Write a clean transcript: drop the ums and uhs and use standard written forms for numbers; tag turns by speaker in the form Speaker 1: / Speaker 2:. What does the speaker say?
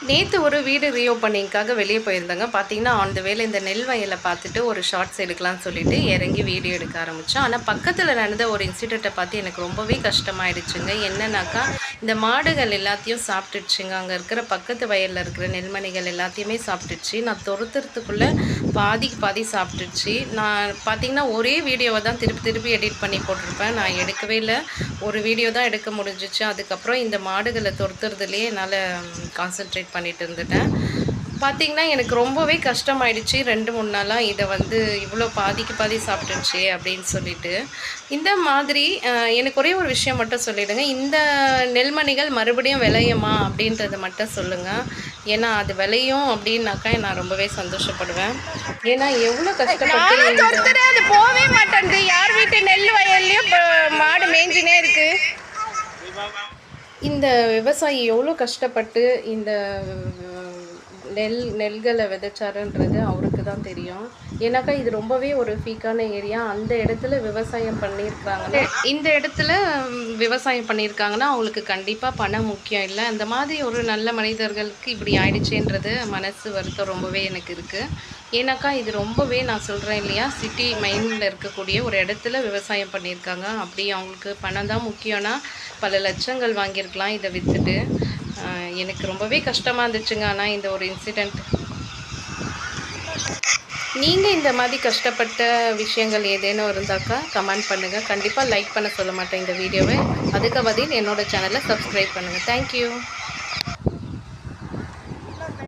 Speaker 1: நேற்று ஒரு வீடு ரீஓப்பனிங்காக வெளியே போயிருந்தாங்க. பார்த்தீங்கன்னா அந்த வேலை இந்த நெல் வயலை பார்த்துட்டு ஒரு ஷார்ட்ஸ் எடுக்கலாம்னு சொல்லிட்டு இறங்கி வீடியோ எடுக்க ஆரம்பித்தோம். ஆனால் பக்கத்தில் நடந்த ஒரு இன்சிடெண்ட்டை பார்த்து எனக்கு ரொம்பவே கஷ்டமாயிடுச்சுங்க. என்னன்னாக்கா, இந்த மாடுகள் எல்லாத்தையும் சாப்பிட்டுடுச்சுங்க. அங்கே இருக்கிற பக்கத்து வயலில் இருக்கிற நெல்மணிகள் எல்லாத்தையுமே சாப்பிட்டுடுச்சு. நான் துரத்துறதுக்குள்ளே பாதிக்கு பாதி சாப்பிட்டுடுச்சு. நான் பார்த்தீங்கன்னா ஒரே வீடியோவை தான் திருப்பி திருப்பி எடிட் பண்ணி போட்டிருப்பேன். நான் எடுக்கவே இல்லை. ஒரு வீடியோ தான் எடுக்க முடிஞ்சிச்சு. அதுக்கப்புறம் இந்த மாடுகளை துரத்துறதுலேயே என்னால் கான்சென்ட்ரேட் பண்ணிட்டு இருந்துட்டேன். பார்த்திங்கன்னா எனக்கு ரொம்பவே கஷ்டமாயிடுச்சு 2-3 நாளாக. இதை இவ்வளோ பாதிக்கு பாதி சாப்பிட்டுச்சு அப்படின்னு சொல்லிட்டு. இந்த மாதிரி எனக்கு ஒரே ஒரு விஷயம் மட்டும் சொல்லிவிடுங்க. இந்த நெல்மணிகள் மறுபடியும் விளையுமா அப்படின்றத மட்டும் சொல்லுங்கள். ஏன்னா அது விளையும் அப்படின்னாக்கா நான் ரொம்பவே சந்தோஷப்படுவேன். ஏன்னா எவ்வளோ கஷ்டப்பட்டு
Speaker 2: அது போகவே மாட்டேங்குது. யார் வீட்டு நெல் வயல்லையும் மாடு மேய்ஞ்சினே இருக்குது.
Speaker 1: இந்த விவசாயி எவ்வளோ கஷ்டப்பட்டு இந்த நெல்களை விதைச்சாருன்றது அவருக்கு தான் தெரியும். ஏன்னாக்கா இது ரொம்பவே ஒரு ஃபீக்கான ஏரியா. அந்த இடத்துல விவசாயம் பண்ணியிருக்காங்கன்னா அவங்களுக்கு கண்டிப்பாக பணம் முக்கியம் இல்லை. அந்த மாதிரி ஒரு நல்ல மனிதர்களுக்கு இப்படி ஆயிடுச்சுன்றது மனசு வருத்தம் ரொம்பவே எனக்கு இருக்குது. ஏன்னாக்கா இது ரொம்பவே நான் சொல்கிறேன் இல்லையா, சிட்டி மைண்டில் இருக்கக்கூடிய ஒரு இடத்துல விவசாயம் பண்ணியிருக்காங்க. அப்படி அவங்களுக்கு பணம் தான் முக்கியம்னா பல லட்சங்கள் வாங்கியிருக்கலாம் இதை விற்றுட்டு. எனக்கு ரொம்பவே கஷ்டமாக இருந்துச்சுங்க. ஆனால் இந்த ஒரு இன்சிடெண்ட், நீங்கள் இந்த மாதிரி கஷ்டப்பட்ட விஷயங்கள் ஏதேனும் இருந்தாக்கா கமெண்ட் பண்ணுங்கள். கண்டிப்பாக லைக் பண்ண சொல்ல மாட்டேன் இந்த வீடியோவை. அதுக்கு பதில் என்னோடய சேனலை சப்ஸ்கிரைப் பண்ணுங்கள். தேங்க்யூ.